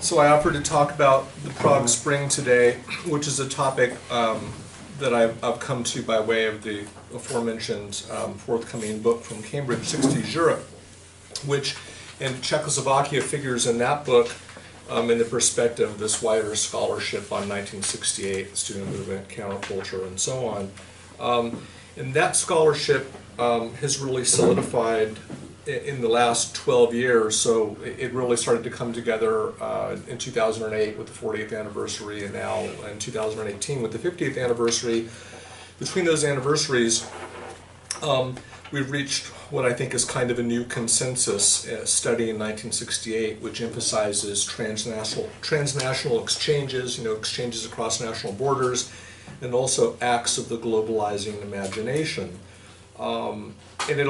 So I offered to talk about the Prague Spring today, which is a topic that I've come to by way of the aforementioned forthcoming book from Cambridge, 60s Europe, which in Czechoslovakia figures in that book in the perspective of this wider scholarship on 1968, the student movement, counterculture, and so on. And that scholarship has really solidified in the last 12 years, so it really started to come together in 2008 with the 40th anniversary, and now in 2018 with the 50th anniversary. Between those anniversaries, we've reached what I think is kind of a new consensus study in 1968, which emphasizes transnational exchanges, exchanges across national borders, and also acts of the globalizing imagination. And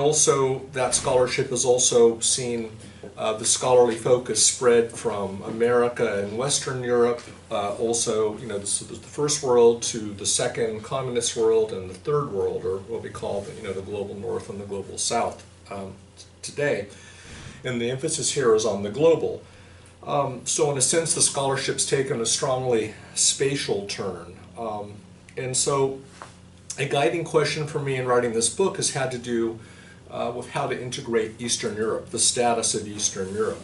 that scholarship has also seen the scholarly focus spread from America and Western Europe, the first world to the second communist world and the third world, or what we call the global north and the global south today. And the emphasis here is on the global. So in a sense, the scholarship's taken a strongly spatial turn. And so a guiding question for me in writing this book has had to do with how to integrate Eastern Europe, the status of Eastern Europe.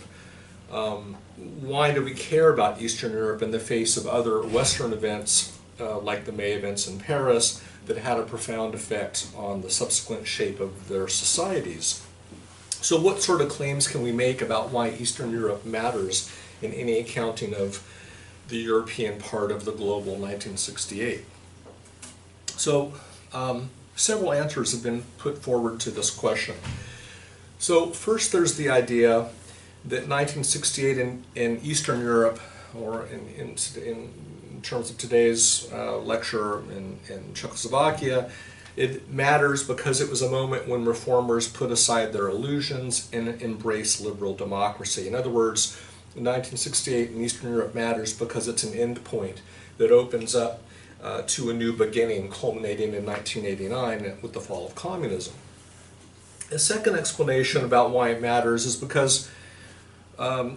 Why do we care about Eastern Europe in the face of other Western events, like the May events in Paris, that had a profound effect on the subsequent shape of their societies? So what sort of claims can we make about why Eastern Europe matters in any accounting of the European part of the global 1968? So several answers have been put forward to this question. So first there's the idea that 1968 in Eastern Europe, or in terms of today's lecture in Czechoslovakia, it matters because it was a moment when reformers put aside their illusions and embraced liberal democracy. In other words, 1968 in Eastern Europe matters because it's an end point that opens up to a new beginning, culminating in 1989 with the fall of communism. A second explanation about why it matters is because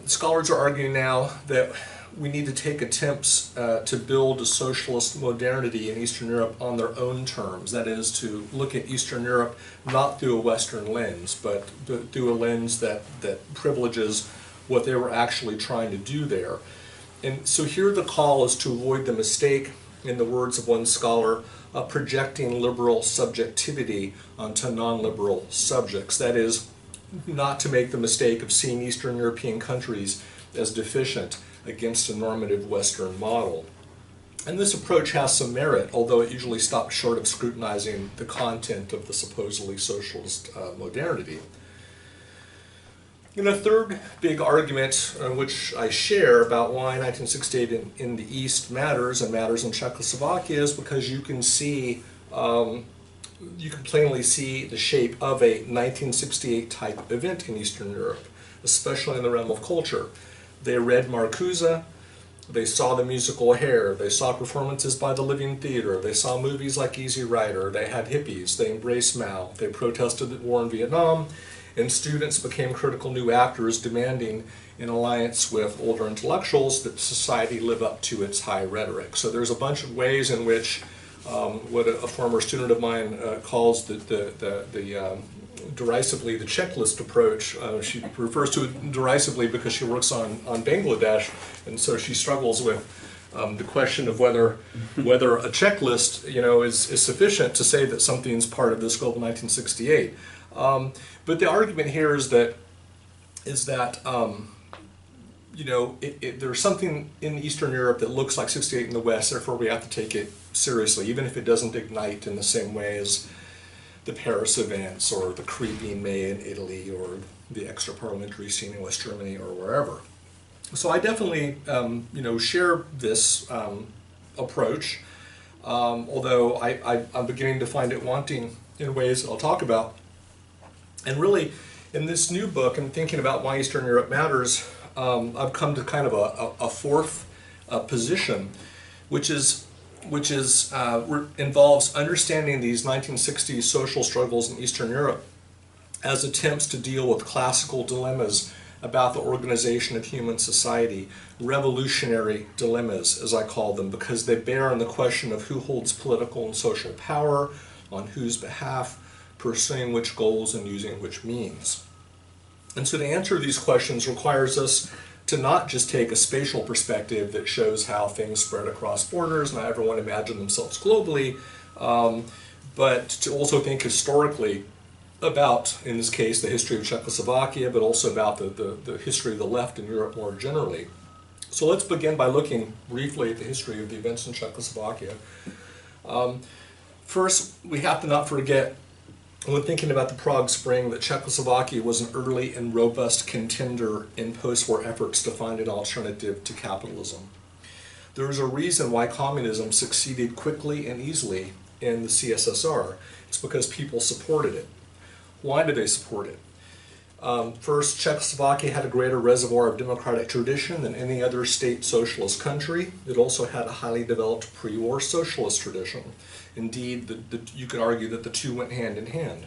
scholars are arguing now that we need to take attempts to build a socialist modernity in Eastern Europe on their own terms. That is, to look at Eastern Europe not through a Western lens, but through a lens that privileges what they were actually trying to do there. And so here the call is to avoid the mistake, in the words of one scholar, projecting liberal subjectivity onto non-liberal subjects. That is, not to make the mistake of seeing Eastern European countries as deficient against a normative Western model. And this approach has some merit, although it usually stops short of scrutinizing the content of the supposedly socialist modernity. And a third big argument which I share about why 1968 in the East matters and matters in Czechoslovakia is because you can plainly see the shape of a 1968 type event in Eastern Europe, especially in the realm of culture. They read Marcuse, they saw the musical Hair, they saw performances by the Living Theater, they saw movies like Easy Rider, they had hippies, they embraced Mao, they protested the war in Vietnam, and students became critical new actors demanding, in alliance with older intellectuals, that society live up to its high rhetoric. So there's a bunch of ways in which what a former student of mine calls derisively the checklist approach. She refers to it derisively because she works on Bangladesh, and so she struggles with the question of whether a checklist is sufficient to say that something's part of this global 1968. But the argument here is that there's something in Eastern Europe that looks like 68 in the West, therefore we have to take it seriously, even if it doesn't ignite in the same way as the Paris events or the creeping May in Italy or the extra-parliamentary scene in West Germany or wherever. So I definitely share this approach, although I'm beginning to find it wanting in ways that I'll talk about. And really, in this new book, and thinking about why Eastern Europe matters, I've come to kind of a fourth position, which involves understanding these 1960s social struggles in Eastern Europe as attempts to deal with classical dilemmas about the organization of human society, revolutionary dilemmas, as I call them, because they bear on the question of who holds political and social power, on whose behalf, pursuing which goals and using which means. And so to answer these questions requires us to not just take a spatial perspective that shows how things spread across borders and how everyone imagined themselves globally, but to also think historically about, in this case, the history of Czechoslovakia, but also about the history of the left in Europe more generally. So let's begin by looking briefly at the history of the events in Czechoslovakia. First, we have to not forget, when thinking about the Prague Spring, that Czechoslovakia was an early and robust contender in post-war efforts to find an alternative to capitalism. There is a reason why communism succeeded quickly and easily in the CSSR. It's because people supported it. Why did they support it? First, Czechoslovakia had a greater reservoir of democratic tradition than any other state socialist country. It also had a highly developed pre-war socialist tradition. Indeed, you could argue that the two went hand in hand.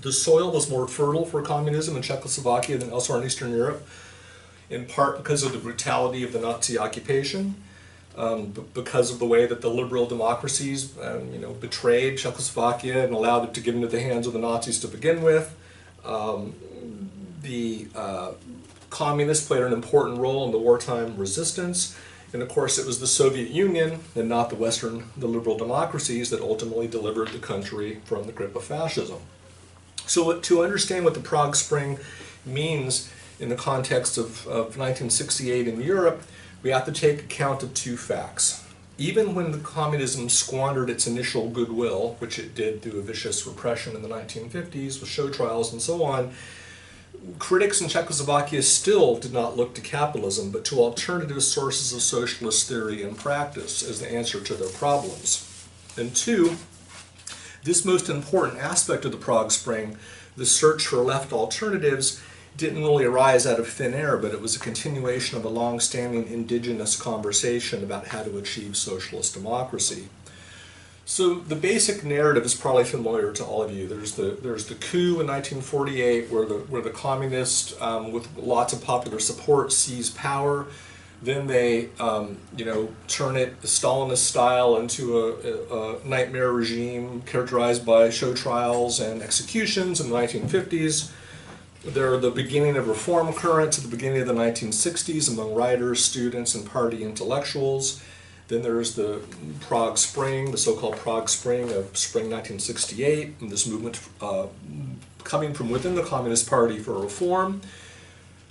The soil was more fertile for communism in Czechoslovakia than elsewhere in Eastern Europe, in part because of the brutality of the Nazi occupation, because of the way that the liberal democracies betrayed Czechoslovakia and allowed it to get into the hands of the Nazis to begin with. The communists played an important role in the wartime resistance, and of course it was the Soviet Union and not the liberal democracies that ultimately delivered the country from the grip of fascism. So to understand what the Prague Spring means in the context of 1968 in Europe, we have to take account of two facts. Even when the communism squandered its initial goodwill, which it did through a vicious repression in the 1950s with show trials and so on, critics in Czechoslovakia still did not look to capitalism, but to alternative sources of socialist theory and practice as the answer to their problems. And two, this most important aspect of the Prague Spring, the search for left alternatives, didn't really arise out of thin air, but it was a continuation of a long-standing indigenous conversation about how to achieve socialist democracy. So the basic narrative is probably familiar to all of you. There's the coup in 1948 where the communists, with lots of popular support, seize power. Then they turn it the Stalinist style into a nightmare regime characterized by show trials and executions in the 1950s. They're the beginning of reform currents at the beginning of the 1960s among writers, students, and party intellectuals. Then there's the Prague Spring, the so-called Prague Spring of spring 1968, and this movement coming from within the Communist Party for reform.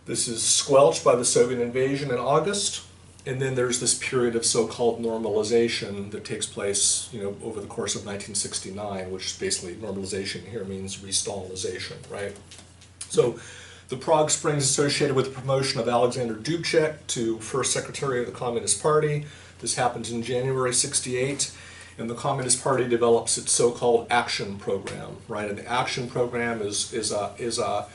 This is squelched by the Soviet invasion in August, and then there's this period of so-called normalization that takes place, over the course of 1969, which basically normalization here means re-Stalinization, right? So the Prague Spring is associated with the promotion of Alexander Dubcek to first secretary of the Communist Party. This happens in January '68, and the Communist Party develops its so-called action program, right? And the action program is a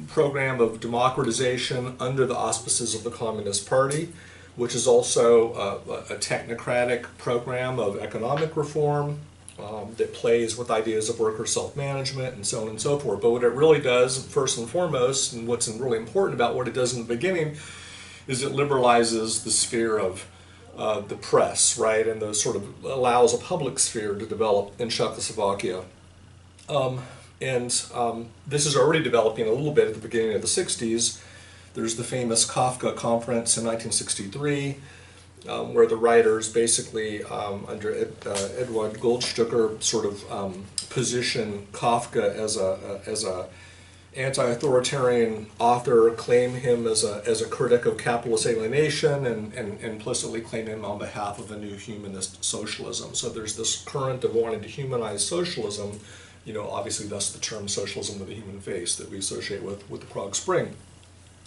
program of democratization under the auspices of the Communist Party, which is also a technocratic program of economic reform, that plays with ideas of worker self-management and so on and so forth. But what it really does, first and foremost, and what's really important about what it does in the beginning, is it liberalizes the sphere of the press, right, and the sort of allows a public sphere to develop in Czechoslovakia. This is already developing a little bit at the beginning of the 60s. There's the famous Kafka conference in 1963, where the writers basically, under Eduard Goldstucker, sort of position Kafka as a anti-authoritarian author, claim him as a critic of capitalist alienation, and implicitly claim him on behalf of a new humanist socialism. So there's this current of wanting to humanize socialism, obviously thus the term socialism with a human face that we associate with the Prague Spring.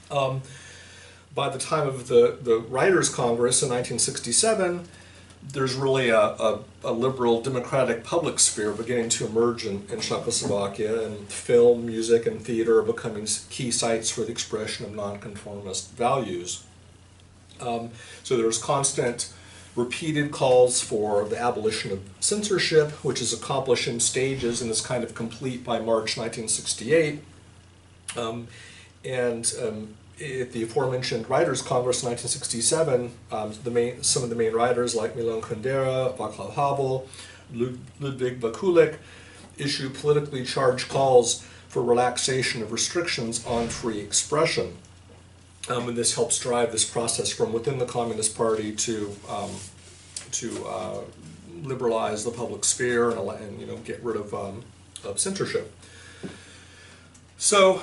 By the time of the Writers' Congress in 1967, there's really a liberal democratic public sphere beginning to emerge in Czechoslovakia, and film, music, and theater are becoming key sites for the expression of nonconformist values. So there's constant, repeated calls for the abolition of censorship, which is accomplished in stages and is kind of complete by March 1968. And at the aforementioned Writers' Congress in 1967, some of the main writers like Milan Kundera, Václav Havel, Ludwig Vakulik issue politically charged calls for relaxation of restrictions on free expression. And this helps drive this process from within the Communist Party to liberalize the public sphere and get rid of censorship. So,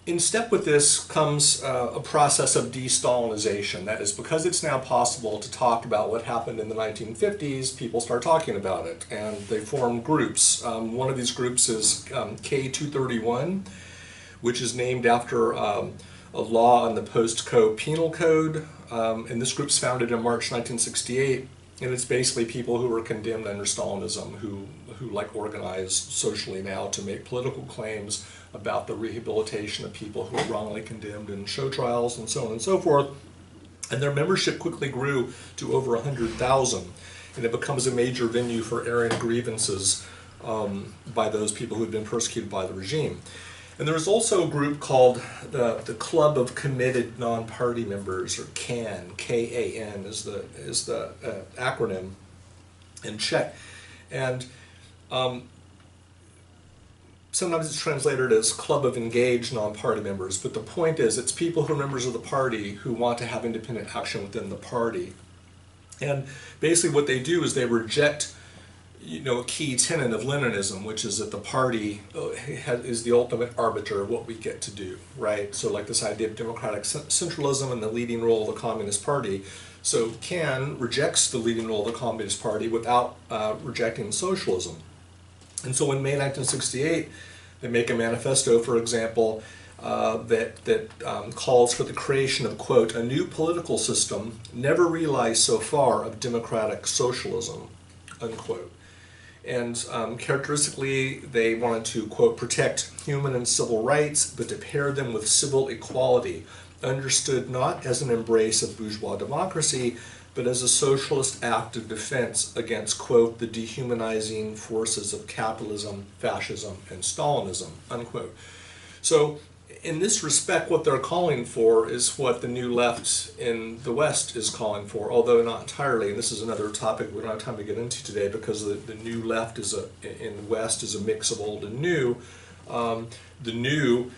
in step with this comes a process of de-Stalinization. That is, because it's now possible to talk about what happened in the 1950s, people start talking about it, and they form groups. One of these groups is K231, which is named after a law on the post-co penal code, and this group's founded in March 1968, and it's basically people who were condemned under Stalinism who like organize socially now to make political claims about the rehabilitation of people who were wrongly condemned in show trials and so on and so forth. And their membership quickly grew to over 100,000, and it becomes a major venue for airing grievances by those people who had been persecuted by the regime. And there was also a group called the Club of Committed Non-Party Members, or CAN, K-A-N is the acronym in Czech. And sometimes it's translated as Club of Engaged Non-Party Members, but the point is it's people who are members of the party who want to have independent action within the party. And basically what they do is they reject a key tenet of Leninism, which is that the party is the ultimate arbiter of what we get to do, right? So like this idea of democratic centralism and the leading role of the Communist Party. So CAN rejects the leading role of the Communist Party without rejecting socialism. And so in May 1968, they make a manifesto, for example, that calls for the creation of, quote, a new political system never realized so far of democratic socialism, unquote. And characteristically, they wanted to, quote, protect human and civil rights, but to pair them with civil equality, understood not as an embrace of bourgeois democracy, but as a socialist act of defense against, quote, the dehumanizing forces of capitalism, fascism, and Stalinism, unquote. So in this respect, what they're calling for is what the New Left in the West is calling for, although not entirely, and this is another topic we don't have time to get into today because the New Left in the West is a mix of old and new. The new,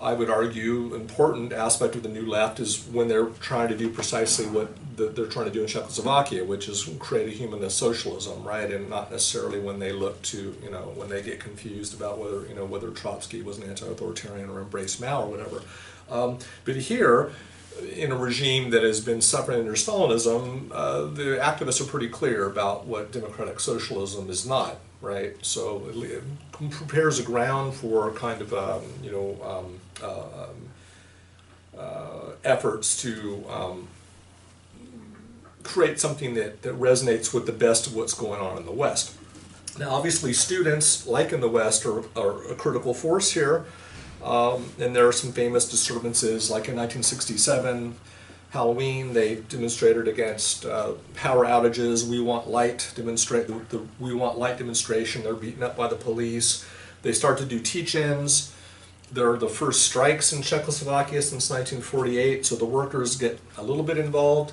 I would argue, important aspect of the New Left is when they're trying to do precisely what they're trying to do in Czechoslovakia, which is create a humanist socialism, right? And not necessarily when they look to, when they get confused about whether Trotsky was an anti-authoritarian or embraced Mao or whatever. But here, in a regime that has been suffering under Stalinism, the activists are pretty clear about what democratic socialism is not, right? So it prepares a ground for kind of, efforts to create something that resonates with the best of what's going on in the West. Now, obviously, students, like in the West, are a critical force here. And there are some famous disturbances, like in 1967, Halloween, they demonstrated against power outages. We Want Light We Want Light demonstration. They're beaten up by the police. They start to do teach-ins. There are the first strikes in Czechoslovakia since 1948, so the workers get a little bit involved.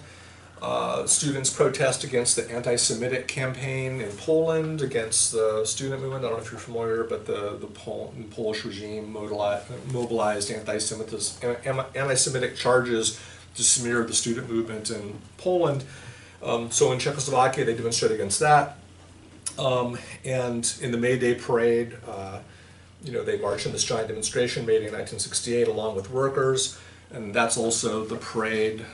Students protest against the anti-Semitic campaign in Poland, against the student movement. I don't know if you're familiar, but the Polish regime mobilized anti-Semitic charges to smear the student movement in Poland. So in Czechoslovakia, they demonstrate against that. And in the May Day parade, they march in this giant demonstration made in 1968 along with workers, and that's also the parade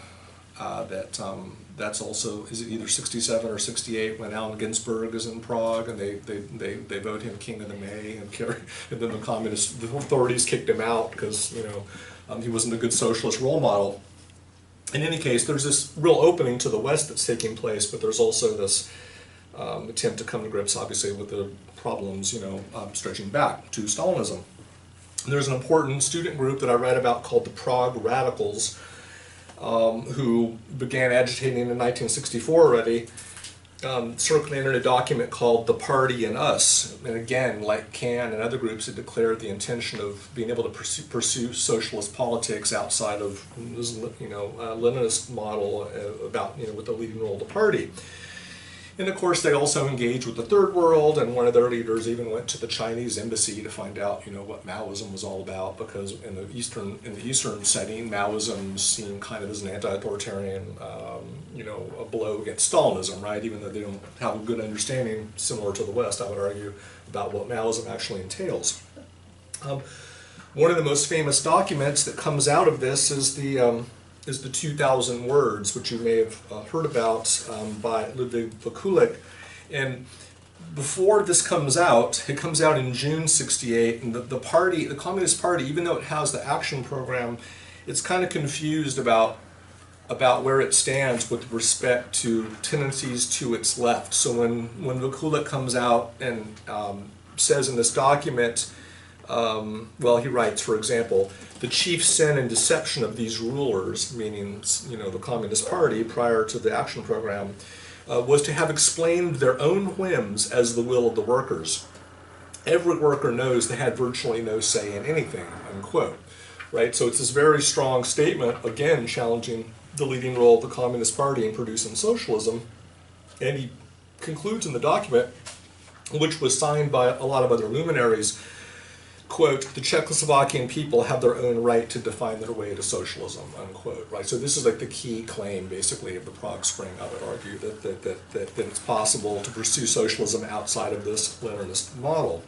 that's also, is it either 67 or 68 when Allen Ginsberg is in Prague and they vote him king of the May and then the authorities kicked him out because he wasn't a good socialist role model. In any case, there's this real opening to the West that's taking place, but there's also this attempt to come to grips, obviously, with the problems, stretching back to Stalinism. And there's an important student group that I read about called the Prague Radicals, who began agitating in 1964 already, circulated a document called The Party and Us. And again, like Can and other groups, it declared the intention of being able to pursue socialist politics outside of this, Leninist model about, with the leading role of the party. And of course, they also engaged with the Third World, and one of their leaders even went to the Chinese embassy to find out, what Maoism was all about, because in the Eastern setting, Maoism seemed kind of as an anti-authoritarian, a blow against Stalinism, right? Even though they don't have a good understanding, similar to the West, I would argue, about what Maoism actually entails. One of the most famous documents that comes out of this is the 2,000 Words, which you may have heard about by Ludwig Vekulik. And before this comes out, it comes out in June '68, and the party, the Communist Party, even though it has the action program, it's kind of confused about where it stands with respect to tendencies to its left. So when Vekulik comes out and says in this document, he writes, for example, the chief sin and deception of these rulers, meaning the Communist Party prior to the action program, was to have explained their own whims as the will of the workers. Every worker knows they had virtually no say in anything, unquote. Right? So it's this very strong statement, again, challenging the leading role of the Communist Party in producing socialism. And he concludes in the document, which was signed by a lot of other luminaries, quote, the Czechoslovakian people have their own right to define their way to socialism, unquote, right? So this is like the key claim, basically, of the Prague Spring, I would argue, that it's possible to pursue socialism outside of this Leninist model.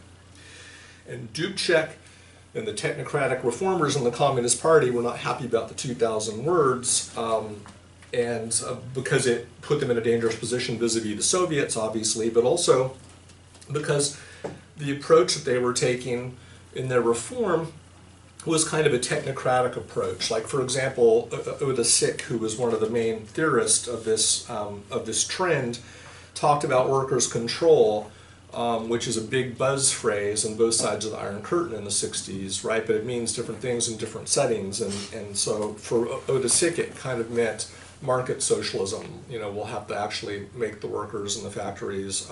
And Dubcek and the Technocratic Reformers in the Communist Party were not happy about the 2,000 Words, because it put them in a dangerous position vis-a-vis the Soviets, obviously, but also because the approach that they were taking in their reform was kind of a technocratic approach. Like, for example, Oda Sik, who was one of the main theorists of this trend, talked about workers' control, which is a big buzz phrase on both sides of the Iron Curtain in the 60s, right? But it means different things in different settings. And so for Oda Sik, it kind of meant market socialism. We'll have to actually make the workers in the factories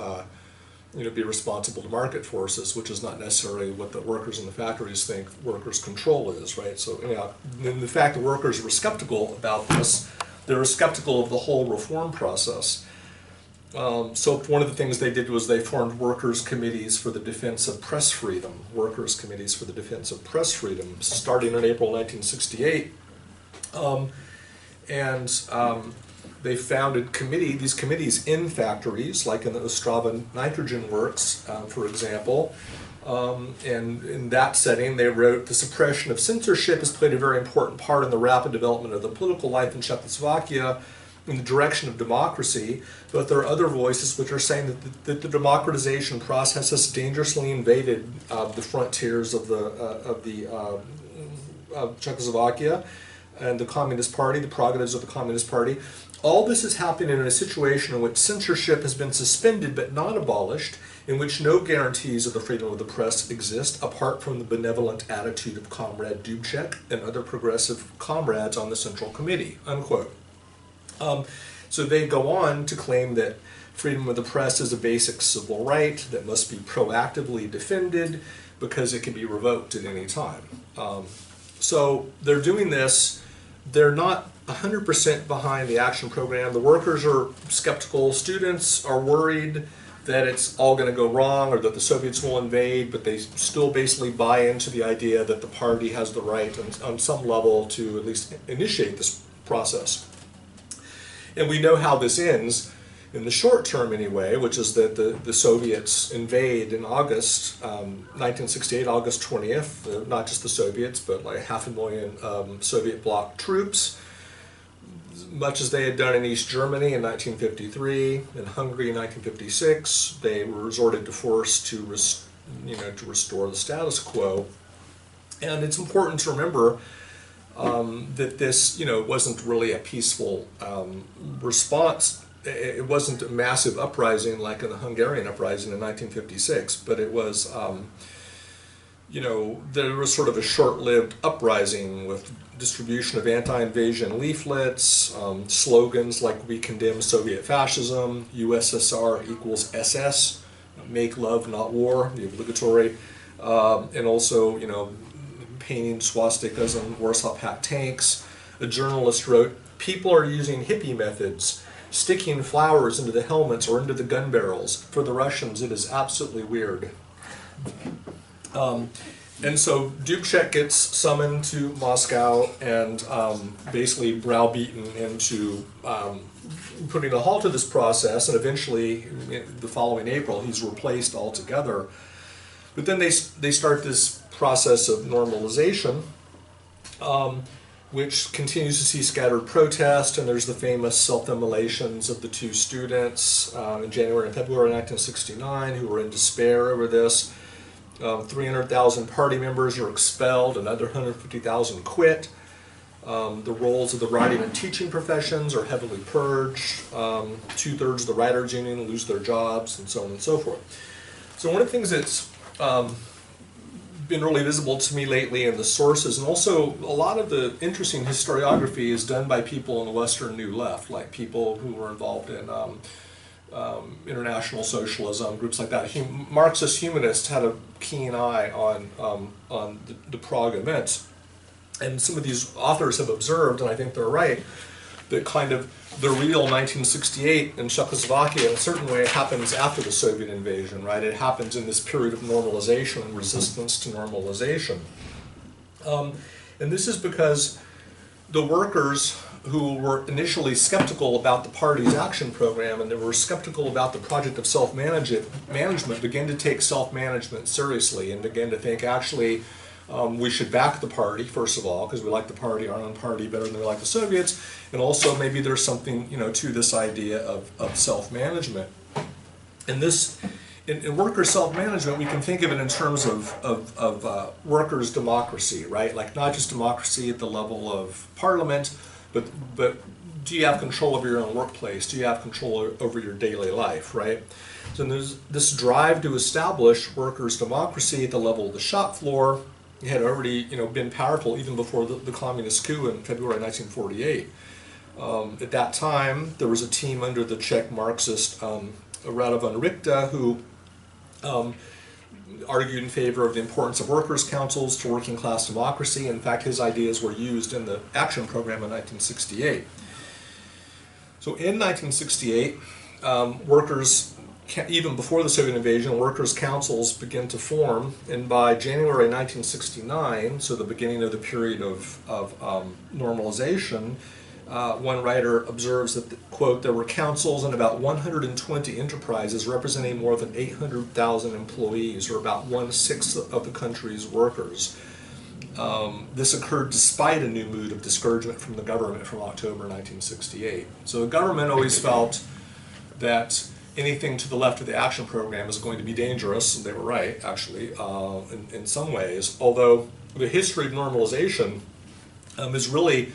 be responsible to market forces, which is not necessarily what the workers in the factories think workers' control is, right? So, the fact that workers were skeptical about this, they were skeptical of the whole reform process. So one of the things they did was they formed workers' committees for the defense of press freedom, starting in April 1968. They founded these committees in factories, like in the Ostrava nitrogen works, for example. And in that setting, they wrote, the suppression of censorship has played a very important part in the rapid development of the political life in Czechoslovakia in the direction of democracy. But there are other voices which are saying that the democratization process has dangerously invaded the frontiers of Czechoslovakia and the Communist Party, the prerogatives of the Communist Party. All this is happening in a situation in which censorship has been suspended but not abolished, in which no guarantees of the freedom of the press exist apart from the benevolent attitude of Comrade Dubcek and other progressive comrades on the Central Committee, unquote. So they go on to claim that freedom of the press is a basic civil right that must be proactively defended because it can be revoked at any time. So they're doing this. They're not 100% behind the action program. The workers are skeptical. Students are worried that it's all going to go wrong or that the Soviets will invade, but they still basically buy into the idea that the party has the right on some level to at least initiate this process. And we know how this ends in the short term anyway, which is that the Soviets invade in August 1968, August 20th, not just the Soviets, but like 500,000 Soviet bloc troops, much as they had done in East Germany in 1953, in Hungary in 1956. They resorted to force to restore the status quo. And it's important to remember that this, wasn't really a peaceful response. It wasn't a massive uprising like in the Hungarian uprising in 1956, but it was you know, there was sort of a short-lived uprising with distribution of anti-invasion leaflets, slogans like "We condemn Soviet fascism," "USSR equals SS," "Make love, not war," the obligatory, and also, you know, painting swastikas on Warsaw Pact tanks. A journalist wrote, "People are using hippie methods, sticking flowers into the helmets or into the gun barrels. For the Russians, it is absolutely weird." And so Dubcek gets summoned to Moscow and basically browbeaten into putting a halt to this process, and eventually, the following April, he's replaced altogether. But then they start this process of normalization, which continues to see scattered protest, and there's the famous self-immolations of the two students in January and February 1969 who were in despair over this. 300,000 party members are expelled, another 150,000 quit. The roles of the writing and teaching professions are heavily purged. 2/3 of the writers' union lose their jobs, and so on and so forth. So one of the things that's been really visible to me lately in the sources, and also a lot of the interesting historiography is done by people in the Western New Left, like people who were involved in international socialism, groups like that. Marxist humanists had a keen eye on the Prague events. And some of these authors have observed, and I think they're right, that kind of the real 1968 in Czechoslovakia in a certain way happens after the Soviet invasion, right? It happens in this period of normalization and resistance to normalization. And this is because the workers who were initially skeptical about the party's action program and they were skeptical about the project of self-management began to take self-management seriously and began to think, actually, we should back the party, first of all, because we like the party, our own party, better than we like the Soviets, and also maybe there's something, you know, to this idea of self-management. And this, in workers' self-management, we can think of it in terms of workers' democracy, right? Like not just democracy at the level of parliament, but do you have control over your own workplace? Do you have control over your daily life, right? So there's this drive to establish workers' democracy at the level of the shop floor. It had already, you know, been powerful even before the communist coup in February 1948. At that time, there was a team under the Czech Marxist Radovan Richta who argued in favor of the importance of workers' councils to working class democracy. In fact, his ideas were used in the action program in 1968. So in 1968, workers, even before the Soviet invasion, workers' councils began to form, and by January 1969, so the beginning of the period of normalization, one writer observes that, quote, there were councils in about 120 enterprises representing more than 800,000 employees, or about 1/6 of the country's workers. This occurred despite a new mood of discouragement from the government from October 1968. So the government always felt that anything to the left of the action program is going to be dangerous, and they were right, actually, in some ways, although the history of normalization is really,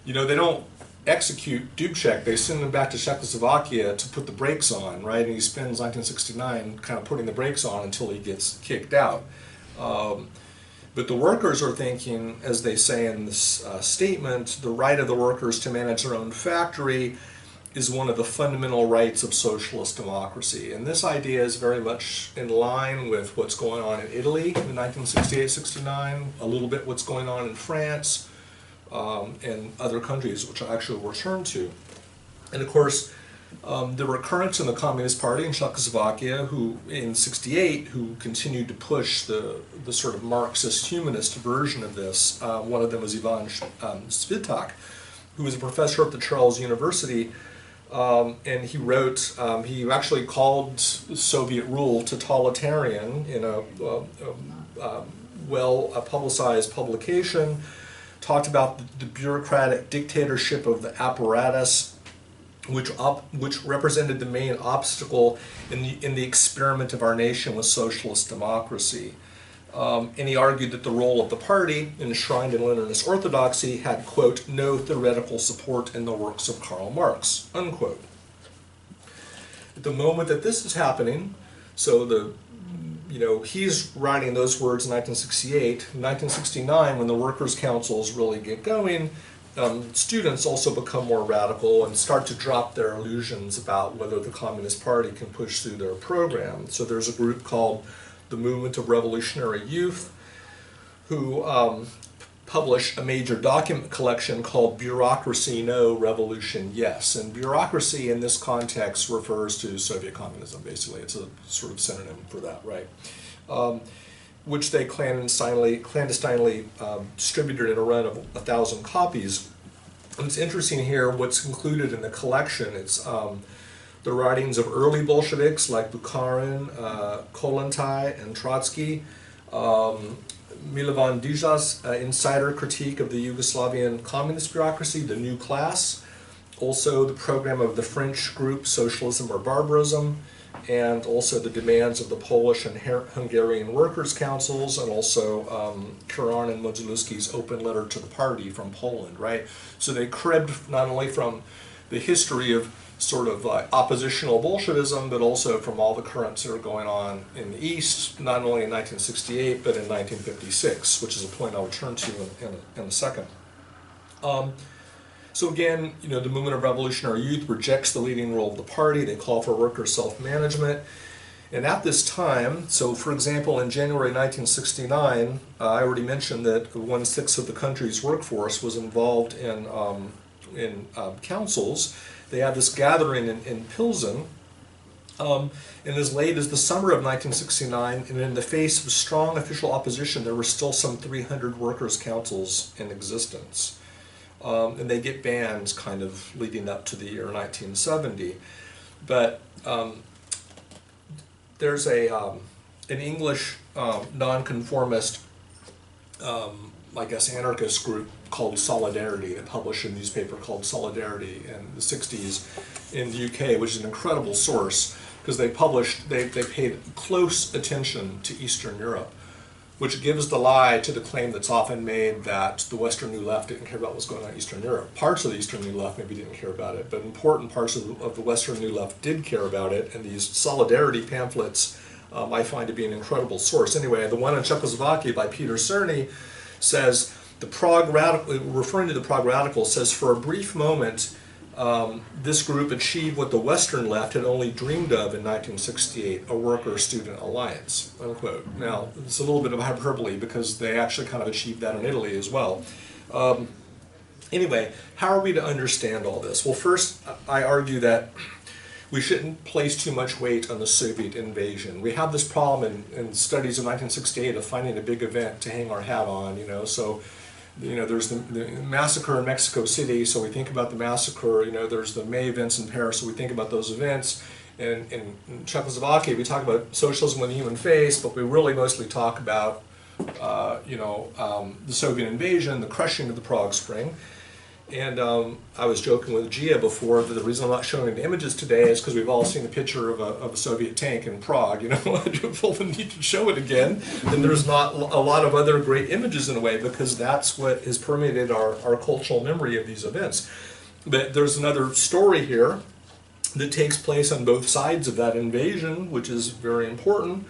you know, they don't execute Dubcek, they send him back to Czechoslovakia to put the brakes on, right? And he spends 1969 kind of putting the brakes on until he gets kicked out. But the workers are thinking, as they say in this statement, the right of the workers to manage their own factory is one of the fundamental rights of socialist democracy. And this idea is very much in line with what's going on in Italy in 1968-69, a little bit what's going on in France, and other countries, which I actually will return to. And of course, there were currents in the Communist Party in Czechoslovakia who, in '68, who continued to push the sort of Marxist humanist version of this. One of them was Ivan Svitak, who was a professor at the Charles University, and he wrote, he actually called Soviet rule totalitarian in a well-publicized publication, talked about the bureaucratic dictatorship of the apparatus, which represented the main obstacle in the experiment of our nation with socialist democracy. And he argued that the role of the party, enshrined in Leninist orthodoxy, had, quote, no theoretical support in the works of Karl Marx, unquote. At the moment that this is happening, so the he's writing those words in 1968. In 1969, when the workers' councils really get going, students also become more radical and start to drop their illusions about whether the Communist Party can push through their program. So there's a group called the Movement of Revolutionary Youth who publish a major document collection called Bureaucracy No, Revolution Yes. And bureaucracy in this context refers to Soviet communism, basically. It's a sort of synonym for that, right? Which they clandestinely distributed in a run of 1,000 copies. And it's interesting here what's included in the collection. It's the writings of early Bolsheviks like Bukharin, Kollontai, and Trotsky, Milovan Dija's insider critique of the Yugoslavian communist bureaucracy, the new class, also the program of the French group Socialism or Barbarism, and also the demands of the Polish and Hungarian workers' councils, and also Kuran and Modzelewski's open letter to the party from Poland, right? So they cribbed not only from the history of sort of oppositional Bolshevism, but also from all the currents that are going on in the East, not only in 1968, but in 1956, which is a point I'll return to in a second. So again, the movement of revolutionary youth rejects the leading role of the party. They call for worker self-management. And at this time, so for example, in January 1969, I already mentioned that 1/6 of the country's workforce was involved in councils. They had this gathering in Pilsen, and as late as the summer of 1969, and in the face of strong official opposition, there were still some 300 workers' councils in existence. And they get banned kind of leading up to the year 1970. But there's an English nonconformist, I guess, anarchist group called Solidarity that published a newspaper called Solidarity in the 60s in the UK, which is an incredible source because they paid close attention to Eastern Europe, which gives the lie to the claim that's often made that the Western New Left didn't care about what's going on in Eastern Europe. Parts of the Eastern New Left maybe didn't care about it, but important parts of the Western New Left did care about it, and these Solidarity pamphlets I find to be an incredible source. Anyway, the one in Czechoslovakia by Peter Cerny says, the Prague Radical, referring to the Prague Radicals, says, for a brief moment, this group achieved what the Western left had only dreamed of in 1968, a worker-student alliance, unquote. Now, it's a little bit of hyperbole because they actually kind of achieved that in Italy as well. Anyway, how are we to understand all this? Well, first, I argue that we shouldn't place too much weight on the Soviet invasion. We have this problem in studies of 1968 of finding a big event to hang our hat on, so there's the massacre in Mexico City, so we think about the massacre. There's the May events in Paris, so we think about those events. And in Czechoslovakia, we talk about socialism with a human face, but we really mostly talk about, the Soviet invasion, the crushing of the Prague Spring. And I was joking with Gia before that the reason I'm not showing the images today is because we've all seen the picture of a Soviet tank in Prague. We'll need to show it again. And there's not a lot of other great images in a way because that's what has permeated our cultural memory of these events. But there's another story here that takes place on both sides of that invasion, which is very important.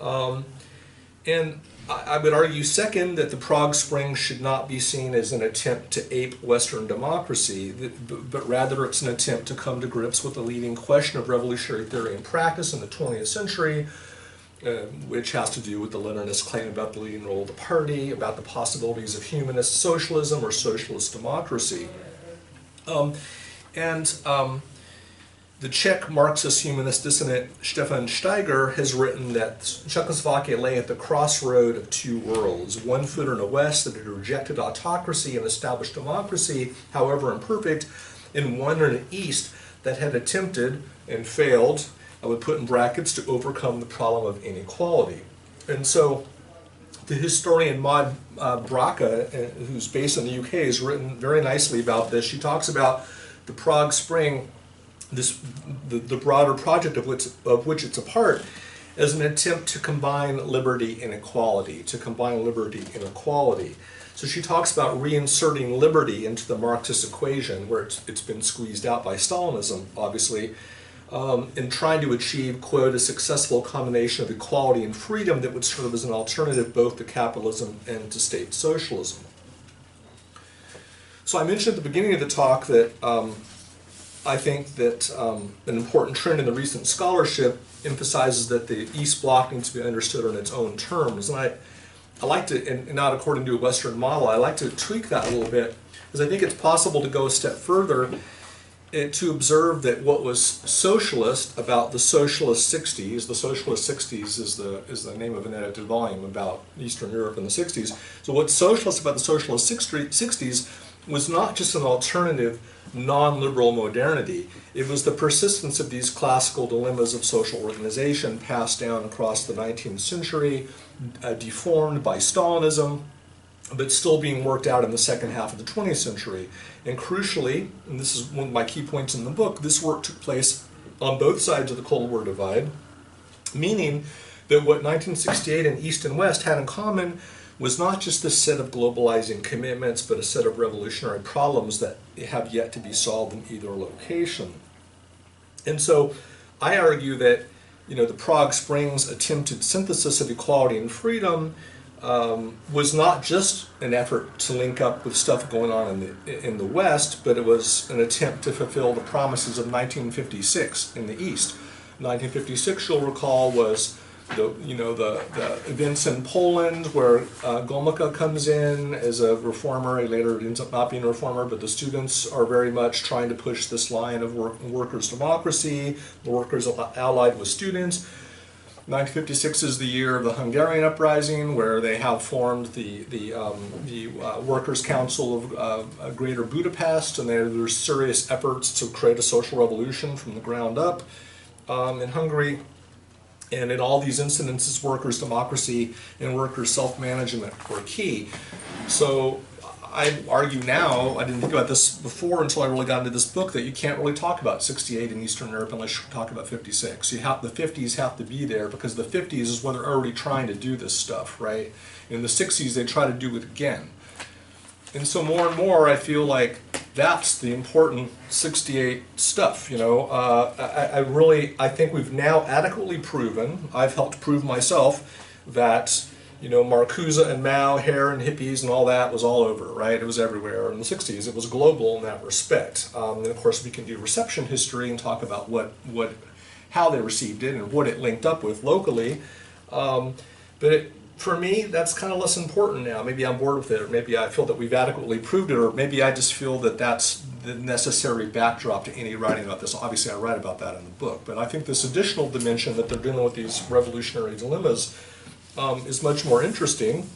And I would argue, second, that the Prague Spring should not be seen as an attempt to ape Western democracy, but rather it's an attempt to come to grips with the leading question of revolutionary theory and practice in the 20th century, which has to do with the Leninist claim about the leading role of the party, about the possibilities of humanist socialism or socialist democracy. The Czech Marxist humanist dissident Stefan Steiger has written that Czechoslovakia lay at the crossroad of two worlds, one footer in the West that had rejected autocracy and established democracy, however imperfect, and one in the East that had attempted and failed, I would put in brackets, to overcome the problem of inequality. And so the historian Maud Braca, who's based in the UK, has written very nicely about this. She talks about the Prague Spring, the broader project of which it's a part, as an attempt to combine liberty and equality, So she talks about reinserting liberty into the Marxist equation, where it's been squeezed out by Stalinism, obviously, in trying to achieve, quote, a successful combination of equality and freedom that would serve as an alternative both to capitalism and to state socialism. So I mentioned at the beginning of the talk that I think that an important trend in the recent scholarship emphasizes that the East Bloc needs to be understood on its own terms. And I like to, and not according to a Western model, I like to tweak that a little bit, because I think it's possible to go a step further and to observe that what was socialist about the Socialist 60s, the Socialist 60s is the name of an edited volume about Eastern Europe in the 60s. So what's socialist about the Socialist 60s was not just an alternative non-liberal modernity. It was the persistence of these classical dilemmas of social organization passed down across the 19th century, deformed by Stalinism, but still being worked out in the second half of the 20th century. And crucially, and this is one of my key points in the book, this work took place on both sides of the Cold War divide, meaning that what 1968 and East and West had in common was not just a set of globalizing commitments, but a set of revolutionary problems that have yet to be solved in either location. And so I argue that, you know, the Prague Spring's attempted synthesis of equality and freedom was not just an effort to link up with stuff going on in the West, but it was an attempt to fulfill the promises of 1956 in the East. 1956, you'll recall, was the events in Poland where Gomulka comes in as a reformer. He later ends up not being a reformer, but the students are very much trying to push this line of workers' democracy. The workers allied with students. 1956 is the year of the Hungarian uprising, where they have formed the Workers' Council of Greater Budapest, and there's serious efforts to create a social revolution from the ground up in Hungary. And in all these incidences, workers' democracy and workers' self-management were key. So I argue now, I didn't think about this before until I really got into this book, that you can't really talk about 68 in Eastern Europe unless you talk about 56. The 50s have to be there, because the 50s is when they're already trying to do this stuff, right? In the 60s, they try to do it again. And so more and more, I feel like that's the important 68 stuff, you know. I think we've now adequately proven, I've helped prove myself, that, you know, Marcuse and Mao, hair and hippies and all that was all over, right? It was everywhere. In the 60s, it was global in that respect. And of course, we can do reception history and talk about how they received it and what it linked up with locally. For me, that's kind of less important now. Maybe I'm bored with it, or maybe I feel that we've adequately proved it, or maybe I just feel that that's the necessary backdrop to any writing about this. Obviously, I write about that in the book, but I think this additional dimension that they're dealing with these revolutionary dilemmas is much more interesting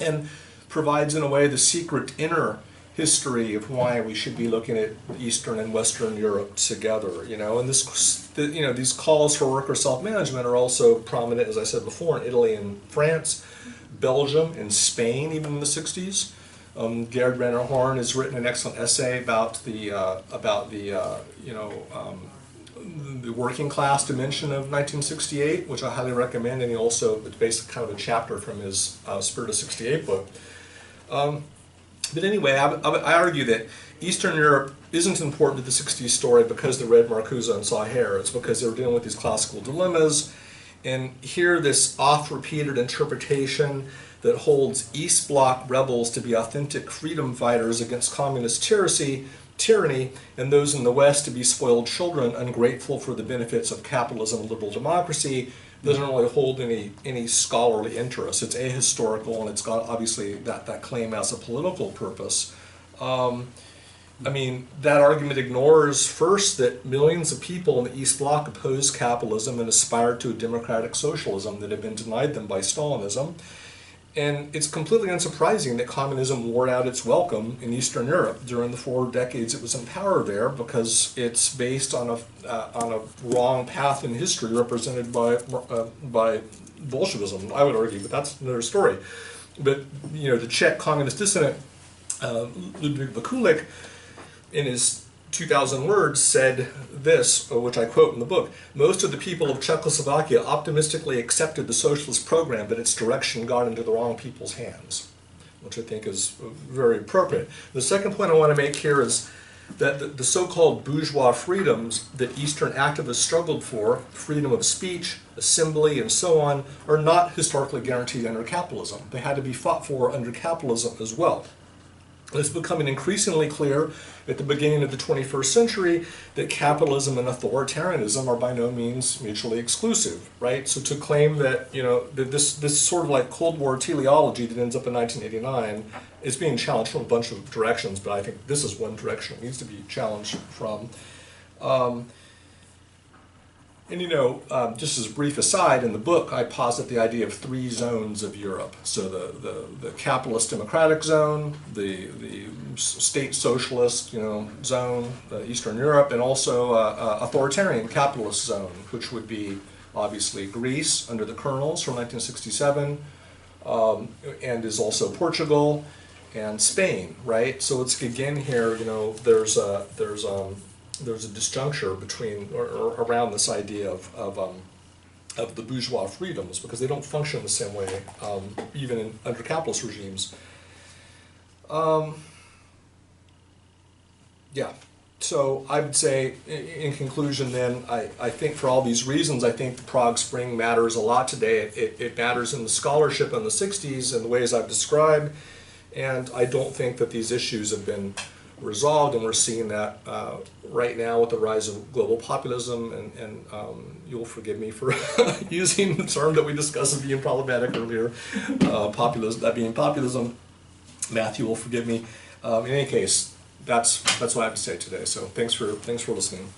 and provides, in a way, the secret inner history of why we should be looking at Eastern and Western Europe together, you know. And these calls for worker self-management are also prominent, as I said before, in Italy and France, Belgium, and Spain, even in the 60s. Gerd Renner-Horn has written an excellent essay about the working class dimension of 1968, which I highly recommend, and he also, it's basically kind of a chapter from his Spirit of 68 book. But anyway, I argue that Eastern Europe isn't important to the 60s story because they read Marcuse and saw hair. It's because they were dealing with these classical dilemmas. And here, this oft-repeated interpretation that holds East Bloc rebels to be authentic freedom fighters against communist tyranny, and those in the West to be spoiled children, ungrateful for the benefits of capitalism and liberal democracy, doesn't really hold any scholarly interest. It's ahistorical, and it's got, obviously, that claim has a political purpose. I mean, that argument ignores, first, that millions of people in the East Bloc oppose capitalism and aspire to a democratic socialism that had been denied them by Stalinism. And it's completely unsurprising that communism wore out its welcome in Eastern Europe during the 4 decades it was in power there, because it's based on a wrong path in history represented by Bolshevism, I would argue, but that's another story. But, you know, the Czech communist dissident Ludwig Vakulik, in his 2,000 words, said this, which I quote in the book: "Most of the people of Czechoslovakia optimistically accepted the socialist program, but its direction got into the wrong people's hands," which I think is very appropriate. The second point I want to make here is that the so-called bourgeois freedoms that Eastern activists struggled for, freedom of speech, assembly, and so on, are not historically guaranteed under capitalism. They had to be fought for under capitalism as well. It's becoming increasingly clear at the beginning of the 21st century that capitalism and authoritarianism are by no means mutually exclusive, right? So to claim that, you know, that this sort of like Cold War teleology that ends up in 1989 is being challenged from a bunch of directions, but I think this is one direction it needs to be challenged from. And you know, just as a brief aside, in the book I posit the idea of three zones of Europe. So the capitalist democratic zone, the state socialist, you know, zone, Eastern Europe, and also authoritarian capitalist zone, which would be obviously Greece under the Colonels from 1967, and is also Portugal and Spain, right? So it's again here, you know, there's a disjuncture between or around this idea of the bourgeois freedoms, because they don't function the same way even under capitalist regimes. Yeah, so I would say in conclusion then, I think for all these reasons, I think the Prague Spring matters a lot today. It matters in the scholarship in the 60s in the ways I've described, and I don't think that these issues have been resolved, and we're seeing that right now with the rise of global populism, and you'll forgive me for using the term that we discussed as being problematic earlier, populism, that being populism. Matthew will forgive me. In any case, that's what I have to say today. So thanks for listening.